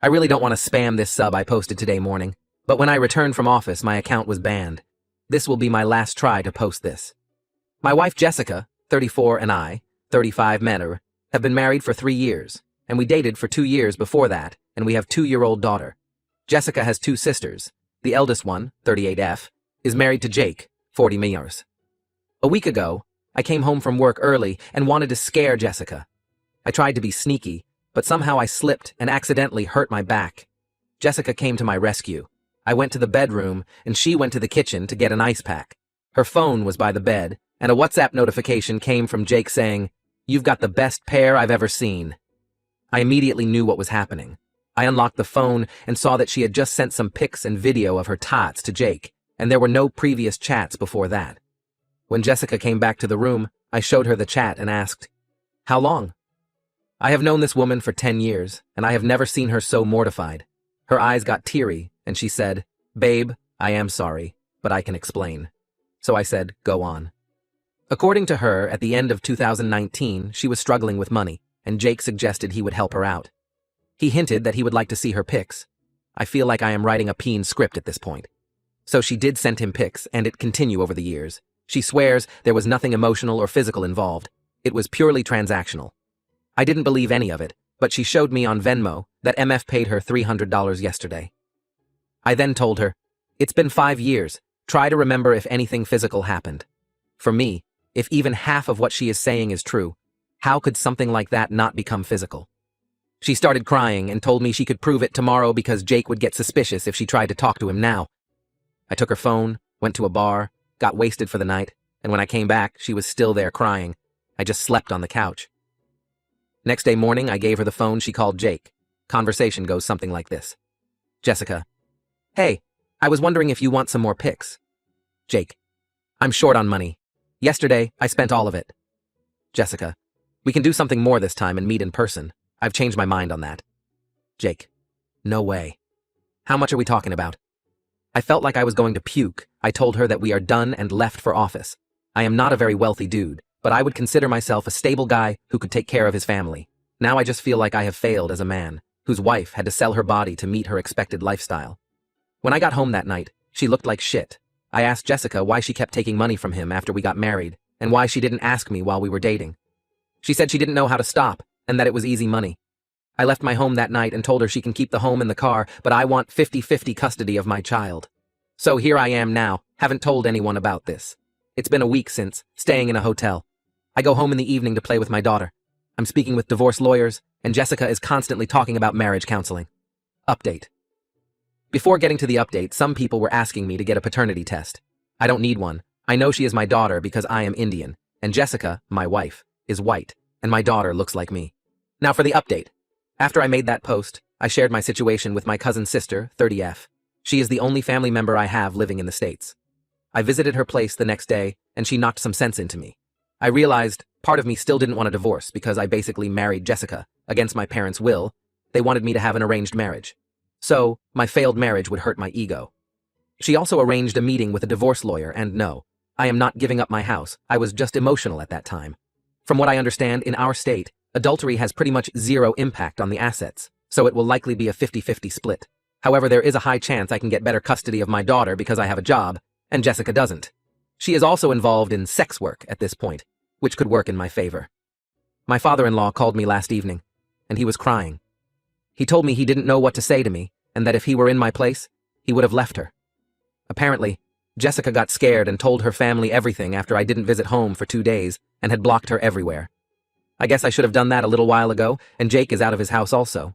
I really don't want to spam this sub I posted today morning, but when I returned from office, my account was banned. This will be my last try to post this. My wife Jessica, 34, and I, 35, Manor, have been married for 3 years, and we dated for 2 years before that, and we have 2-year-old daughter. Jessica has 2 sisters. The eldest one, 38F, is married to Jake, 40 years. A week ago, I came home from work early and wanted to scare Jessica. I tried to be sneaky, but somehow I slipped and accidentally hurt my back. Jessica came to my rescue. I went to the bedroom, and she went to the kitchen to get an ice pack. Her phone was by the bed, and a WhatsApp notification came from Jake saying, "You've got the best pair I've ever seen." I immediately knew what was happening. I unlocked the phone and saw that she had just sent some pics and video of her tots to Jake, and there were no previous chats before that. When Jessica came back to the room, I showed her the chat and asked, "How long?" I have known this woman for 10 years, and I have never seen her so mortified. Her eyes got teary, and she said, "Babe, I am sorry, but I can explain." So I said, "Go on." According to her, at the end of 2019, she was struggling with money, and Jake suggested he would help her out. He hinted that he would like to see her pics. I feel like I am writing a peen script at this point. So she did send him pics, and it continued over the years. She swears there was nothing emotional or physical involved. It was purely transactional. I didn't believe any of it, but she showed me on Venmo that MF paid her $300 yesterday. I then told her, "It's been 5 years. Try to remember if anything physical happened." For me, if even half of what she is saying is true, how could something like that not become physical? She started crying and told me she could prove it tomorrow because Jake would get suspicious if she tried to talk to him now. I took her phone, went to a bar, got wasted for the night, and when I came back, she was still there crying. I just slept on the couch. Next day morning, I gave her the phone. She called Jake. Conversation goes something like this. "Jessica, hey, I was wondering if you want some more pics." Jake, "I'm short on money. Yesterday, I spent all of it." Jessica, "We can do something more this time and meet in person. I've changed my mind on that." Jake, "No way. How much are we talking about?" I felt like I was going to puke. I told her that we are done and left for office. I am not a very wealthy dude, but I would consider myself a stable guy who could take care of his family. Now I just feel like I have failed as a man, whose wife had to sell her body to meet her expected lifestyle. When I got home that night, she looked like shit. I asked Jessica why she kept taking money from him after we got married, and why she didn't ask me while we were dating. She said she didn't know how to stop, and that it was easy money. I left my home that night and told her she can keep the home and the car, but I want 50-50 custody of my child. So here I am now, haven't told anyone about this. It's been a week since, staying in a hotel. I go home in the evening to play with my daughter. I'm speaking with divorce lawyers, and Jessica is constantly talking about marriage counseling. Update. Before getting to the update, some people were asking me to get a paternity test. I don't need one. I know she is my daughter because I am Indian, and Jessica, my wife, is white, and my daughter looks like me. Now for the update. After I made that post, I shared my situation with my cousin's sister, 30F. She is the only family member I have living in the States. I visited her place the next day, and she knocked some sense into me. I realized part of me still didn't want a divorce because I basically married Jessica against my parents' will. They wanted me to have an arranged marriage. So, my failed marriage would hurt my ego. She also arranged a meeting with a divorce lawyer, and no, I am not giving up my house. I was just emotional at that time. From what I understand, in our state, adultery has pretty much zero impact on the assets, so it will likely be a 50-50 split. However, there is a high chance I can get better custody of my daughter because I have a job, and Jessica doesn't. She is also involved in sex work at this point, which could work in my favor. My father-in-law called me last evening, and he was crying. He told me he didn't know what to say to me, and that if he were in my place, he would have left her. Apparently, Jessica got scared and told her family everything after I didn't visit home for 2 days and had blocked her everywhere. I guess I should have done that a little while ago, and Jake is out of his house also.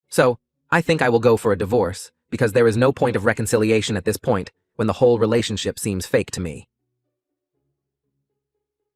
So, I think I will go for a divorce, because there is no point of reconciliation at this point when the whole relationship seems fake to me.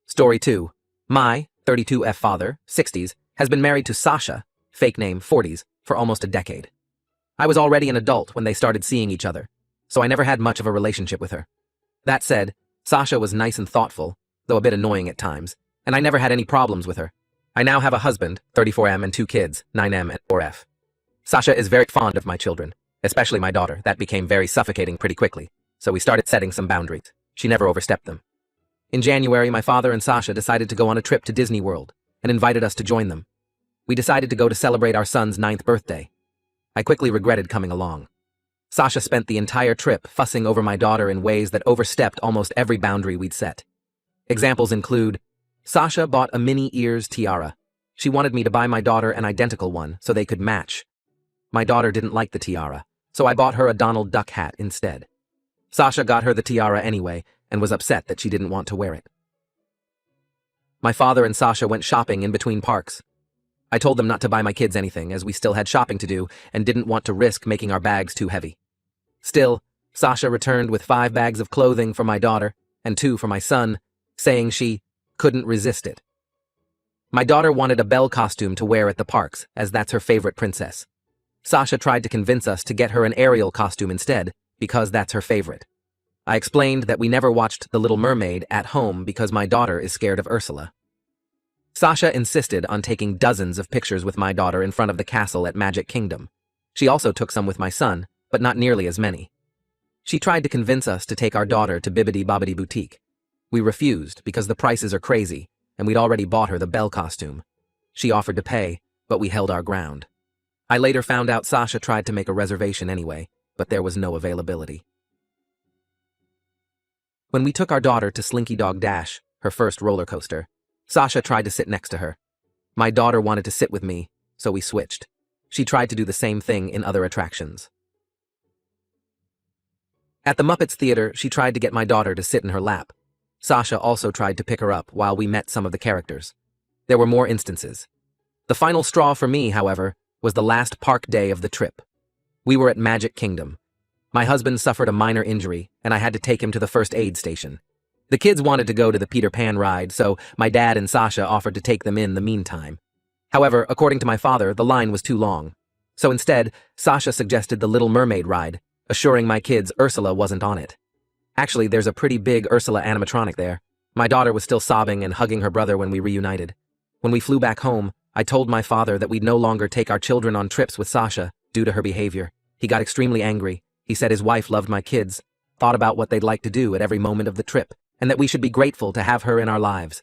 Story 2. My 32F father, 60s, has been married to Sasha, fake name 40s, for almost a decade. I was already an adult when they started seeing each other, so I never had much of a relationship with her. That said, Sasha was nice and thoughtful, though a bit annoying at times, and I never had any problems with her. I now have a husband, 34M, and 2 kids, 9M and 4F. Sasha is very fond of my children, especially my daughter. That became very suffocating pretty quickly, so we started setting some boundaries. She never overstepped them. In January, my father and Sasha decided to go on a trip to Disney World and invited us to join them. We decided to go to celebrate our son's 9th birthday. I quickly regretted coming along. Sasha spent the entire trip fussing over my daughter in ways that overstepped almost every boundary we'd set. Examples include, Sasha bought a mini ears tiara. She wanted me to buy my daughter an identical one so they could match. My daughter didn't like the tiara, so I bought her a Donald Duck hat instead. Sasha got her the tiara anyway and was upset that she didn't want to wear it. My father and Sasha went shopping in between parks. I told them not to buy my kids anything as we still had shopping to do and didn't want to risk making our bags too heavy. Still, Sasha returned with 5 bags of clothing for my daughter and 2 for my son, saying she couldn't resist it. My daughter wanted a Belle costume to wear at the parks, as that's her favorite princess. Sasha tried to convince us to get her an Ariel costume instead, because that's her favorite. I explained that we never watched The Little Mermaid at home because my daughter is scared of Ursula. Sasha insisted on taking dozens of pictures with my daughter in front of the castle at Magic Kingdom. She also took some with my son, but not nearly as many. She tried to convince us to take our daughter to Bibbidi Bobbidi Boutique. We refused because the prices are crazy, and we'd already bought her the Belle costume. She offered to pay, but we held our ground. I later found out Sasha tried to make a reservation anyway, but there was no availability. When we took our daughter to Slinky Dog Dash, her first roller coaster, Sasha tried to sit next to her. My daughter wanted to sit with me, so we switched. She tried to do the same thing in other attractions. At the Muppets Theater, she tried to get my daughter to sit in her lap. Sasha also tried to pick her up while we met some of the characters. There were more instances. The final straw for me, however, was the last park day of the trip. We were at Magic Kingdom. My husband suffered a minor injury, and I had to take him to the first aid station. The kids wanted to go to the Peter Pan ride, so my dad and Sasha offered to take them in the meantime. However, according to my father, the line was too long. So instead, Sasha suggested the Little Mermaid ride, assuring my kids Ursula wasn't on it. Actually, there's a pretty big Ursula animatronic there. My daughter was still sobbing and hugging her brother when we reunited. When we flew back home, I told my father that we'd no longer take our children on trips with Sasha due to her behavior. He got extremely angry. He said his wife loved my kids, thought about what they'd like to do at every moment of the trip, and that we should be grateful to have her in our lives.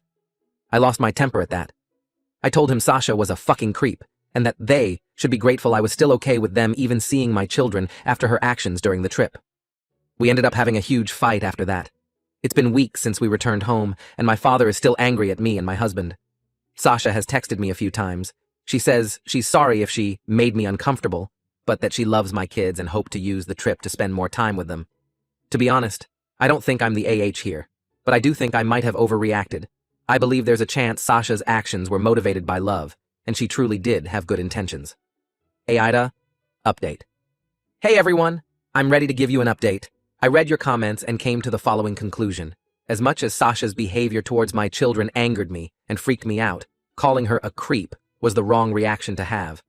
I lost my temper at that. I told him Sasha was a fucking creep, and that they should be grateful I was still okay with them even seeing my children after her actions during the trip. We ended up having a huge fight after that. It's been weeks since we returned home, and my father is still angry at me and my husband. Sasha has texted me a few times. She says she's sorry if she made me uncomfortable, but that she loves my kids and hoped to use the trip to spend more time with them. To be honest, I don't think I'm the AH here, but I do think I might have overreacted. I believe there's a chance Sasha's actions were motivated by love, and she truly did have good intentions. Hey Ida, update. Hey everyone, I'm ready to give you an update. I read your comments and came to the following conclusion. As much as Sasha's behavior towards my children angered me and freaked me out, calling her a creep was the wrong reaction to have.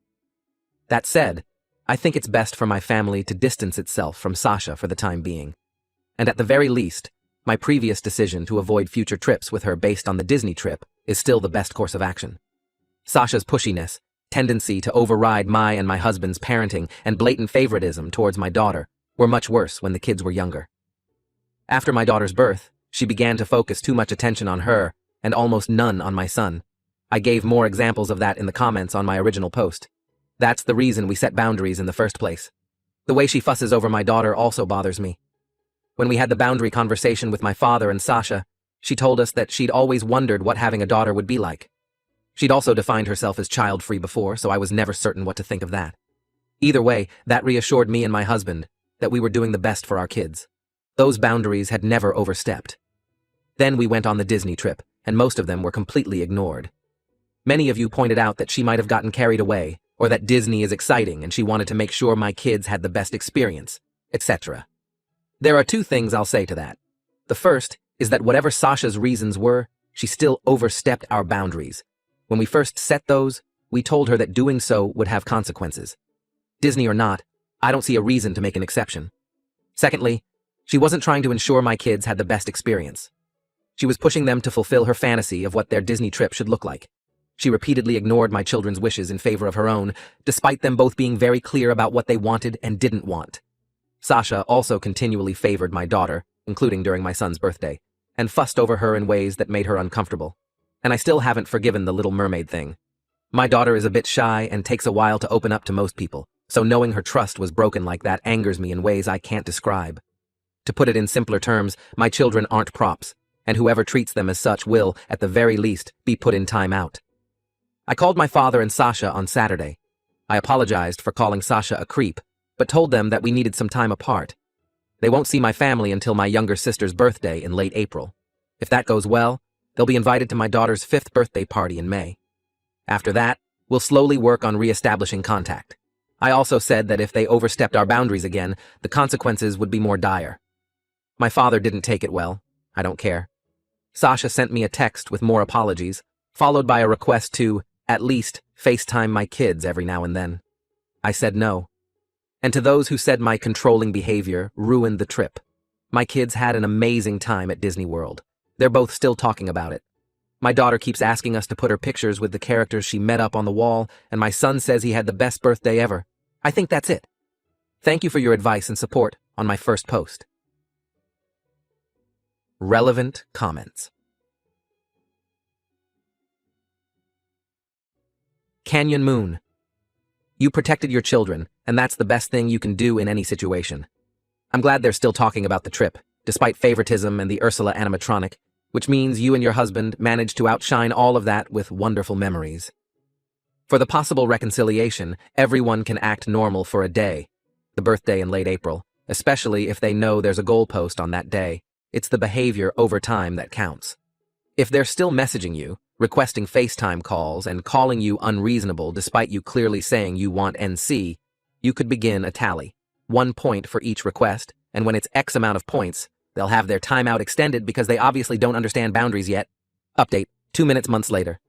That said, I think it's best for my family to distance itself from Sasha for the time being. And at the very least, my previous decision to avoid future trips with her based on the Disney trip is still the best course of action. Sasha's pushiness, tendency to override my and my husband's parenting, and blatant favoritism towards my daughter were much worse when the kids were younger. After my daughter's birth, she began to focus too much attention on her and almost none on my son. I gave more examples of that in the comments on my original post. That's the reason we set boundaries in the first place. The way she fusses over my daughter also bothers me. When we had the boundary conversation with my father and Sasha, she told us that she'd always wondered what having a daughter would be like. She'd also defined herself as child-free before, so I was never certain what to think of that. Either way, that reassured me and my husband that we were doing the best for our kids. Those boundaries had never overstepped. Then we went on the Disney trip, and most of them were completely ignored. Many of you pointed out that she might have gotten carried away, or that Disney is exciting and she wanted to make sure my kids had the best experience, etc. There are 2 things I'll say to that. The first is that whatever Sasha's reasons were, she still overstepped our boundaries. When we first set those, we told her that doing so would have consequences. Disney or not, I don't see a reason to make an exception. Secondly, she wasn't trying to ensure my kids had the best experience. She was pushing them to fulfill her fantasy of what their Disney trip should look like. She repeatedly ignored my children's wishes in favor of her own, despite them both being very clear about what they wanted and didn't want. Sasha also continually favored my daughter, including during my son's birthday, and fussed over her in ways that made her uncomfortable. And I still haven't forgiven the Little Mermaid thing. My daughter is a bit shy and takes a while to open up to most people, So knowing her trust was broken like that angers me in ways I can't describe. To put it in simpler terms, my children aren't props, and whoever treats them as such will, at the very least, be put in time out. I called my father and Sasha on Saturday. I apologized for calling Sasha a creep, but told them that we needed some time apart. They won't see my family until my younger sister's birthday in late April. If that goes well, they'll be invited to my daughter's 5th birthday party in May. After that, we'll slowly work on re-establishing contact. I also said that if they overstepped our boundaries again, the consequences would be more dire. My father didn't take it well. I don't care. Sasha sent me a text with more apologies, followed by a request to, at least, FaceTime my kids every now and then. I said no. And to those who said my controlling behavior ruined the trip, my kids had an amazing time at Disney World. They're both still talking about it. My daughter keeps asking us to put her pictures with the characters she met up on the wall, and my son says he had the best birthday ever. I think that's it. Thank you for your advice and support on my first post. Relevant comments. Canyon Moon. You protected your children, and that's the best thing you can do in any situation. I'm glad they're still talking about the trip, despite favoritism and the Ursula animatronic, which means you and your husband managed to outshine all of that with wonderful memories. For the possible reconciliation, everyone can act normal for a day, the birthday in late April, especially if they know there's a goalpost on that day. It's the behavior over time that counts. If they're still messaging you, requesting FaceTime calls, and calling you unreasonable despite you clearly saying you want NC, you could begin a tally. 1 point for each request, and when it's X amount of points, they'll have their timeout extended because they obviously don't understand boundaries yet. Update, 2 months later.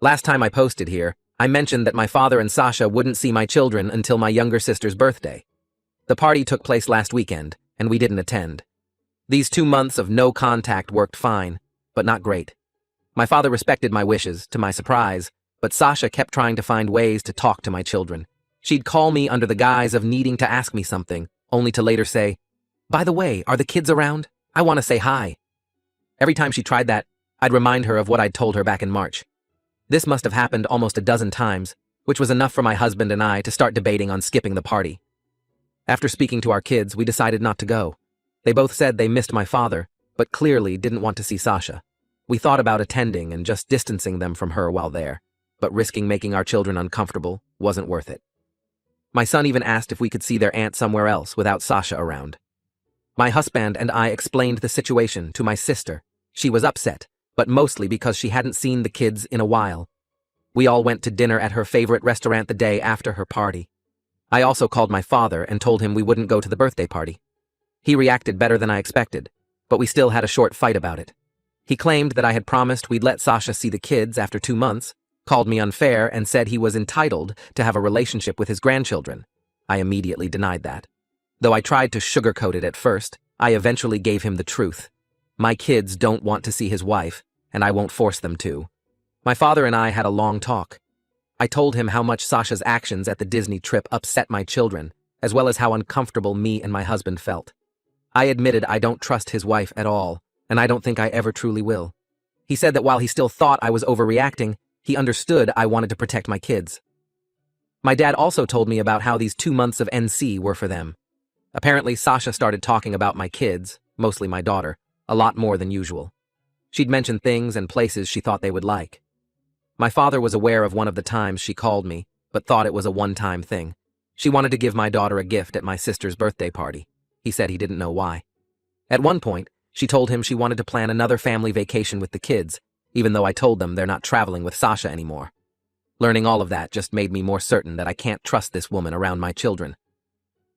Last time I posted here, I mentioned that my father and Sasha wouldn't see my children until my younger sister's birthday. The party took place last weekend, and we didn't attend. These 2 months of no contact worked fine, but not great. My father respected my wishes, to my surprise, but Sasha kept trying to find ways to talk to my children. She'd call me under the guise of needing to ask me something, only to later say, "By the way, are the kids around? I want to say hi." Every time she tried that, I'd remind her of what I'd told her back in March. This must have happened almost a dozen times, which was enough for my husband and I to start debating on skipping the party. After speaking to our kids, we decided not to go. They both said they missed my father, but clearly didn't want to see Sasha. We thought about attending and just distancing them from her while there, but risking making our children uncomfortable wasn't worth it. My son even asked if we could see their aunt somewhere else without Sasha around. My husband and I explained the situation to my sister. She was upset, but mostly because she hadn't seen the kids in a while. We all went to dinner at her favorite restaurant the day after her party. I also called my father and told him we wouldn't go to the birthday party. He reacted better than I expected, but we still had a short fight about it. He claimed that I had promised we'd let Sasha see the kids after 2 months, called me unfair, and said he was entitled to have a relationship with his grandchildren. I immediately denied that. Though I tried to sugarcoat it at first, I eventually gave him the truth. My kids don't want to see his wife, and I won't force them to. My father and I had a long talk. I told him how much Sasha's actions at the Disney trip upset my children, as well as how uncomfortable me and my husband felt. I admitted I don't trust his wife at all, and I don't think I ever truly will. He said that while he still thought I was overreacting, he understood I wanted to protect my kids. My dad also told me about how these 2 months of NC were for them. Apparently, Sasha started talking about my kids, mostly my daughter, a lot more than usual. She'd mention things and places she thought they would like. My father was aware of one of the times she called me, but thought it was a one-time thing. She wanted to give my daughter a gift at my sister's birthday party. He said he didn't know why. At one point, she told him she wanted to plan another family vacation with the kids, even though I told them they're not traveling with Sasha anymore. Learning all of that just made me more certain that I can't trust this woman around my children.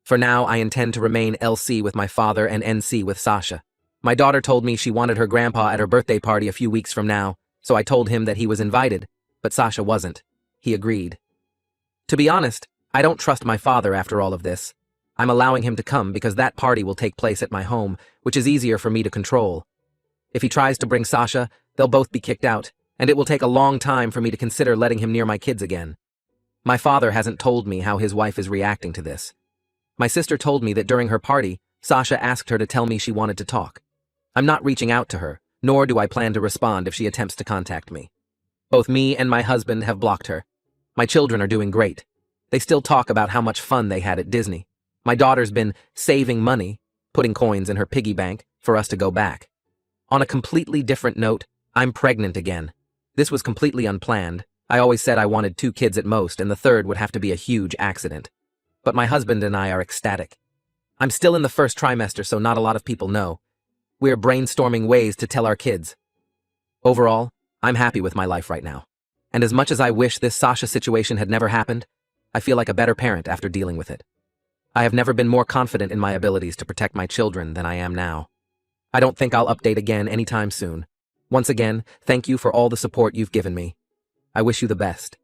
For now, I intend to remain LC with my father and NC with Sasha. My daughter told me she wanted her grandpa at her birthday party a few weeks from now, so I told him that he was invited, but Sasha wasn't. He agreed. To be honest, I don't trust my father after all of this. I'm allowing him to come because that party will take place at my home, which is easier for me to control. If he tries to bring Sasha, they'll both be kicked out, and it will take a long time for me to consider letting him near my kids again. My father hasn't told me how his wife is reacting to this. My sister told me that during her party, Sasha asked her to tell me she wanted to talk. I'm not reaching out to her, nor do I plan to respond if she attempts to contact me. Both me and my husband have blocked her. My children are doing great. They still talk about how much fun they had at Disney. My daughter's been saving money, putting coins in her piggy bank for us to go back. On a completely different note, I'm pregnant again. This was completely unplanned. I always said I wanted 2 kids at most, and the third would have to be a huge accident. But my husband and I are ecstatic. I'm still in the first trimester, so not a lot of people know. We're brainstorming ways to tell our kids. Overall, I'm happy with my life right now. And as much as I wish this Sasha situation had never happened, I feel like a better parent after dealing with it. I have never been more confident in my abilities to protect my children than I am now. I don't think I'll update again anytime soon. Once again, thank you for all the support you've given me. I wish you the best.